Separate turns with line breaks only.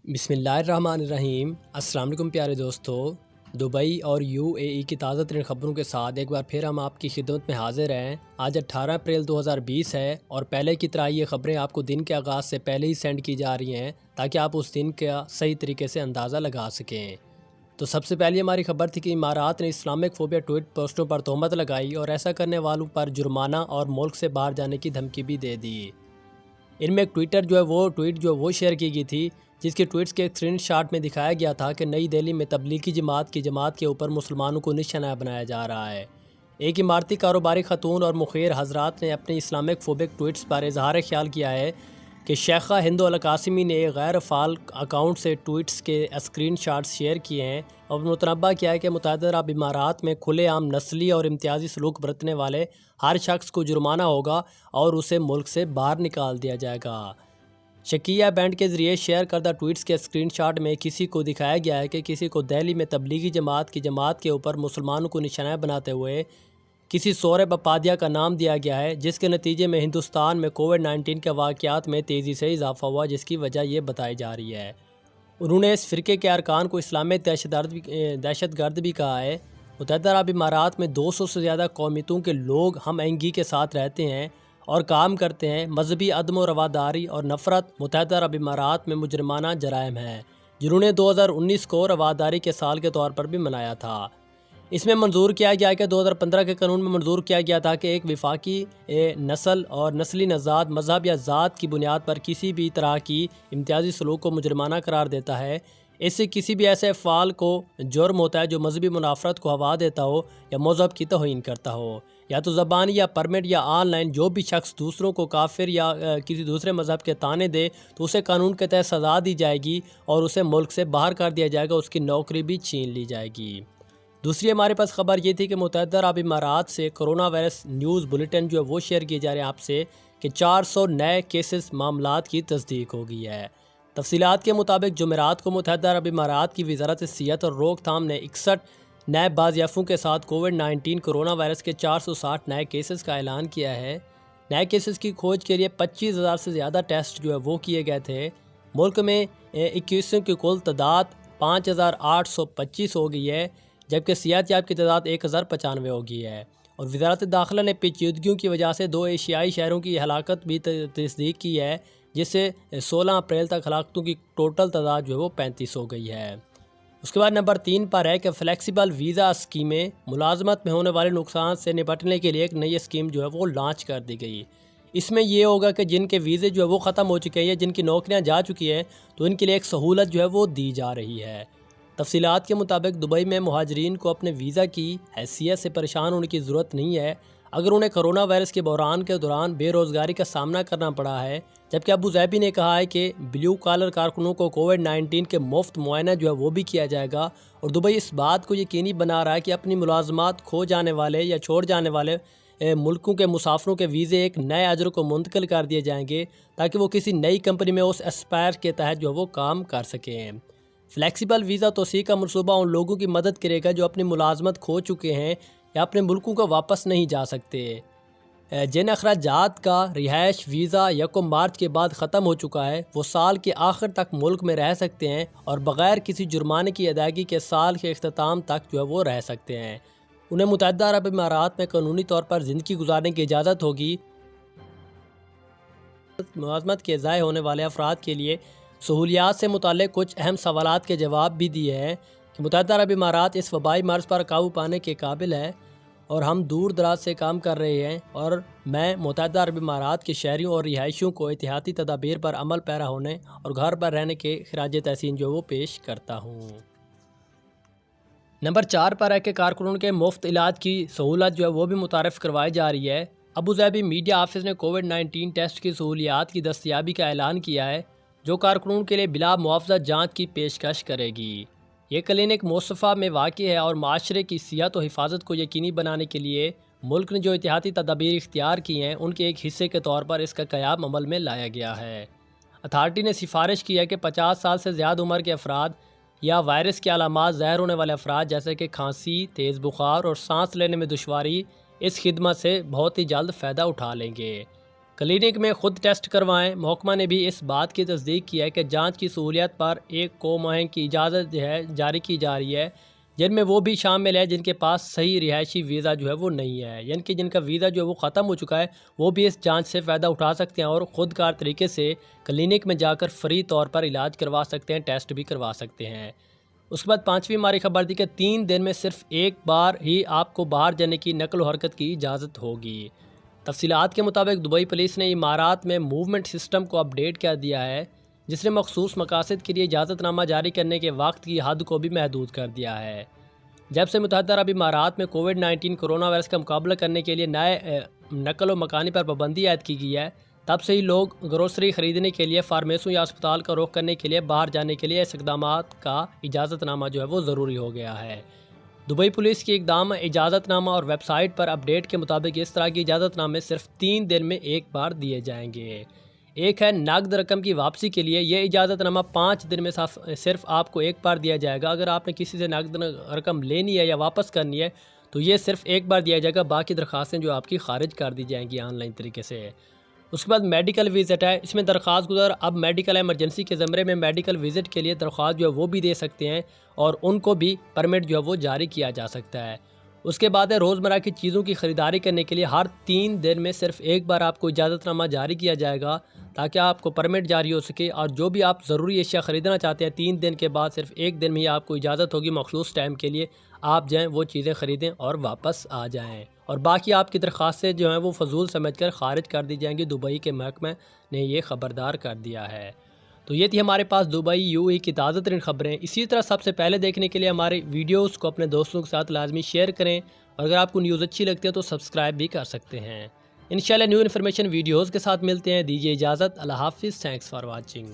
بسم اللہ الرحمن الرحیم۔ السلام علیکم پیارے دوستو، دبئی اور UAE کی تازہ ترین خبروں کے ساتھ ایک بار پھر ہم آپ کی خدمت میں حاضر ہیں۔ آج 18 اپریل 2020 ہے اور پہلے کی طرح یہ خبریں آپ کو دن کے آغاز سے پہلے ہی سینڈ کی جا رہی ہیں تاکہ آپ اس دن کا صحیح طریقے سے اندازہ لگا سکیں۔ تو سب سے پہلی ہماری خبر تھی کہ امارات نے اسلامک فوبیا ٹویٹ پوسٹوں پر تہمت لگائی اور ایسا کرنے والوں پر جرمانہ اور ملک سے باہر جانے کی دھمکی بھی دے دی۔ ان میں ایک ٹویٹ وہ شیئر کی گئی تھی جس کے ٹویٹس کے ایک اسکرین شاٹ میں دکھایا گیا تھا کہ نئی دہلی میں تبلیغی جماعت کے اوپر مسلمانوں کو نشانہ بنایا جا رہا ہے۔ ایک اماراتی کاروباری خاتون اور مخیر حضرات نے اپنے اسلامک فوبک ٹویٹس پر اظہار خیال کیا ہے کہ شیخہ ہند القاسمی نے ایک غیر فعال اکاؤنٹ سے ٹویٹس کے اسکرین شاٹس شیئر کیے ہیں اور متنبہ کیا ہے کہ متحدہ عرب امارات میں کھلے عام نسلی اور امتیازی سلوک برتنے والے ہر شخص کو جرمانہ ہوگا اور اسے ملک سے باہر نکال دیا جائے گا۔ شکیہ بینڈ کے ذریعے شیئر کردہ ٹویٹس کے اسکرین شاٹ میں کسی کو دکھایا گیا ہے کہ کسی کو دہلی میں تبلیغی جماعت کے اوپر مسلمانوں کو نشانہ بناتے ہوئے کسی سورہ بپادیا کا نام دیا گیا ہے، جس کے نتیجے میں ہندوستان میں کووڈ-19 کے واقعات میں تیزی سے اضافہ ہوا، جس کی وجہ یہ بتائی جا رہی ہے۔ انہوں نے اس فرقے کے ارکان کو اسلامی دہشت گرد بھی کہا ہے۔ متحدہ عرب امارات میں 200 سے زیادہ قومیتوں کے لوگ ہم آہنگی کے ساتھ رہتے ہیں اور کام کرتے ہیں۔ مذہبی عدم و رواداری اور نفرت متحدہ عرب امارات میں مجرمانہ جرائم ہیں، جنہوں نے 2019 کو رواداری کے سال کے طور پر بھی منایا تھا۔ اس میں منظور کیا گیا کہ 2015 کے قانون میں منظور کیا گیا تھا کہ ایک وفاقی نسل اور نسلی نژاد، مذہب یا ذات کی بنیاد پر کسی بھی طرح کی امتیازی سلوک کو مجرمانہ قرار دیتا ہے۔ اس سے کسی بھی ایسے فعال کو جرم ہوتا ہے جو مذہبی منافرت کو ہوا دیتا ہو یا مذہب کی توہین کرتا ہو، یا تو زبانی یا پرمٹ یا آن لائن جو بھی شخص دوسروں کو کافر یا کسی دوسرے مذہب کے طعنے دے تو اسے قانون کے تحت سزا دی جائے گی اور اسے ملک سے باہر کر دیا جائے گا، اس کی نوکری بھی چھین لی جائے گی۔ دوسری ہمارے پاس خبر یہ تھی کہ متحدہ عرب امارات سے کرونا وائرس نیوز بلیٹن وہ شیئر کیے جا رہے ہیں آپ سے کہ 400 نئے کیسز معاملات کی تصدیق ہو گئی ہے۔ تفصیلات کے مطابق جمعرات کو متحدہ عرب امارات کی وزارت صحت اور روک تھام نے 61 نئے بازیافوں کے ساتھ کووڈ-19 کرونا وائرس کے 460 نئے کیسز کا اعلان کیا ہے۔ نئے کیسز کی کھوج کے لیے 25,000 سے زیادہ ٹیسٹ وہ کیے گئے تھے۔ ملک میں 21 کی کل تعداد 5,825 ہو گئی ہے، جبکہ صحت یاب کی تعداد 1,095 ہو گئی ہے، اور وزارت داخلہ نے پیچیدگیوں کی وجہ سے 2 ایشیائی شہروں کی ہلاکت بھی تصدیق کی ہے، جس سے 16 اپریل تک ہلاکتوں کی ٹوٹل تعداد 35 ہو گئی ہے۔ اس کے بعد نمبر 3 پر ہے کہ فلیکسیبل ویزا اسکیمیں ملازمت میں ہونے والے نقصان سے نپٹنے کے لیے ایک نئی اسکیم وہ لانچ کر دی گئی۔ اس میں یہ ہوگا کہ جن کے ویزے وہ ختم ہو چکے ہیں یا جن کی نوکریاں جا چکی ہیں تو ان کے لیے ایک سہولت وہ دی جا رہی ہے۔ تفصیلات کے مطابق دبئی میں مہاجرین کو اپنے ویزا کی حیثیت سے پریشان ہونے کی ضرورت نہیں ہے اگر انہیں کرونا وائرس کے بحران کے دوران بے روزگاری کا سامنا کرنا پڑا ہے، جبکہ ابوظہبی نے کہا ہے کہ بلیو کالر کارکنوں کو کووڈ-19 کے مفت معائنہ وہ بھی کیا جائے گا، اور دبئی اس بات کو یقینی بنا رہا ہے کہ اپنی ملازمات کھو جانے والے یا چھوڑ جانے والے ملکوں کے مسافروں کے ویزے ایک نئے اجر کو منتقل کر دیے جائیں گے تاکہ وہ کسی نئی کمپنی میں اس اسپائر کے تحت وہ کام کر سکیں۔ فلیکسیبل ویزا توسیع کا منصوبہ ان لوگوں کی مدد کرے گا جو اپنی ملازمت کھو چکے ہیں یا اپنے ملکوں کو واپس نہیں جا سکتے، جن اخراجات کا رہائش ویزا 1 مارچ کے بعد ختم ہو چکا ہے، وہ سال کے آخر تک ملک میں رہ سکتے ہیں اور بغیر کسی جرمانے کی ادائیگی کے سال کے اختتام تک وہ رہ سکتے ہیں۔ انہیں متحدہ عرب امارات میں قانونی طور پر زندگی گزارنے کی اجازت ہوگی۔ ملازمت کے ضائع ہونے والے افراد کے لیے سہولیات سے متعلق کچھ اہم سوالات کے جواب بھی دیے ہیں کہ متحدہ عرب امارات اس وبائی مرض پر قابو پانے کے قابل ہے اور ہم دور دراز سے کام کر رہے ہیں، اور میں متحدہ عرب امارات کے شہریوں اور رہائشیوں کو احتیاطی تدابیر پر عمل پیرا ہونے اور گھر پر رہنے کے خراج تحسین وہ پیش کرتا ہوں۔ نمبر 4 پر ہے کہ کارکنوں کے مفت علاج کی سہولت وہ بھی متعارف کروائی جا رہی ہے۔ ابوظہبی میڈیا آفس نے کووڈ-19 ٹیسٹ کی سہولیات کی دستیابی کا اعلان کیا ہے جو کارکنوں کے لیے بلا معاوضہ جانچ کی پیشکش کرے گی۔ یہ کلینک مصطفیٰ میں واقع ہے اور معاشرے کی صحت و حفاظت کو یقینی بنانے کے لیے ملک نے جو احتیاطی تدابیر اختیار کی ہیں ان کے ایک حصے کے طور پر اس کا قیام عمل میں لایا گیا ہے۔ اتھارٹی نے سفارش کی ہے کہ 50 سال سے زیادہ عمر کے افراد یا وائرس کی علامات ظاہر ہونے والے افراد جیسے کہ کھانسی، تیز بخار اور سانس لینے میں دشواری اس خدمت سے بہت ہی جلد فائدہ اٹھا لیں گے۔ کلینک میں خود ٹیسٹ کروائیں۔ محکمہ نے بھی اس بات کی تصدیق کی ہے کہ جانچ کی سہولیات پر 1 ماہ کی اجازت جاری کی جا رہی ہے، جن میں وہ بھی شامل ہے جن کے پاس صحیح رہائشی ویزا وہ نہیں ہے، یعنی کہ جن کا ویزا وہ ختم ہو چکا ہے، وہ بھی اس جانچ سے فائدہ اٹھا سکتے ہیں اور خود کار طریقے سے کلینک میں جا کر فری طور پر علاج کروا سکتے ہیں، ٹیسٹ بھی کروا سکتے ہیں۔ اس کے بعد 5ویں ہماری خبر تھی کہ 3 دن میں صرف ایک بار ہی آپ کو باہر جانے کی نقل و حرکت کی اجازت ہوگی۔ تفصیلات کے مطابق دبئی پولیس نے امارات میں موومنٹ سسٹم کو اپ ڈیٹ کر دیا ہے، جس نے مخصوص مقاصد کے لیے اجازت نامہ جاری کرنے کے وقت کی حد کو بھی محدود کر دیا ہے۔ جب سے متحدہ عرب امارات میں کووڈ-19 کرونا وائرس کا مقابلہ کرنے کے لیے نئے نقل و مکانی پر پابندی عائد کی گئی ہے، تب سے ہی لوگ گروسری خریدنے کے لیے فارمیسوں یا اسپتال کا رخ کرنے کے لیے باہر جانے کے لیے اس اقدامات کا اجازت نامہ وہ ضروری ہو گیا ہے۔ دبئی پولیس کی اقدام اجازت نامہ اور ویب سائٹ پر اپ ڈیٹ کے مطابق اس طرح کی اجازت نامے صرف 3 دن میں ایک بار دیے جائیں گے۔ ایک ہے نقد رقم کی واپسی کے لیے، یہ اجازت نامہ 5 دن میں صرف آپ کو ایک بار دیا جائے گا۔ اگر آپ نے کسی سے نقد رقم لینی ہے یا واپس کرنی ہے تو یہ صرف ایک بار دیا جائے گا، باقی درخواستیں آپ کی خارج کر دی جائیں گی آن لائن طریقے سے۔ اس کے بعد میڈیکل وزٹ ہے، اس میں درخواست گزار اب میڈیکل ایمرجنسی کے زمرے میں میڈیکل وزٹ کے لیے درخواست وہ بھی دے سکتے ہیں اور ان کو بھی پرمٹ وہ جاری کیا جا سکتا ہے۔ اس کے بعد ہے روزمرہ کی چیزوں کی خریداری کرنے کے لیے ہر 3 دن میں صرف ایک بار آپ کو اجازت نامہ جاری کیا جائے گا تاکہ آپ کو پرمٹ جاری ہو سکے، اور جو بھی آپ ضروری اشیاء خریدنا چاہتے ہیں 3 دن کے بعد صرف ایک دن میں ہی آپ کو اجازت ہوگی مخصوص ٹائم کے لیے، آپ جائیں وہ چیزیں خریدیں اور واپس آ جائیں، اور باقی آپ کی درخواستیں وہ فضول سمجھ کر خارج کر دی جائیں گی۔ دبئی کے محکمہ نے یہ خبردار کر دیا ہے۔ تو یہ تھی ہمارے پاس دبئی UAE کی تازہ ترین خبریں۔ اسی طرح سب سے پہلے دیکھنے کے لیے ہماری ویڈیوز کو اپنے دوستوں کے ساتھ لازمی شیئر کریں، اور اگر آپ کو نیوز اچھی لگتی ہے تو سبسکرائب بھی کر سکتے ہیں۔ انشاءاللہ نیو انفارمیشن ویڈیوز کے ساتھ ملتے ہیں، دیجیے اجازت، اللہ حافظ، تھینکس فار واچنگ۔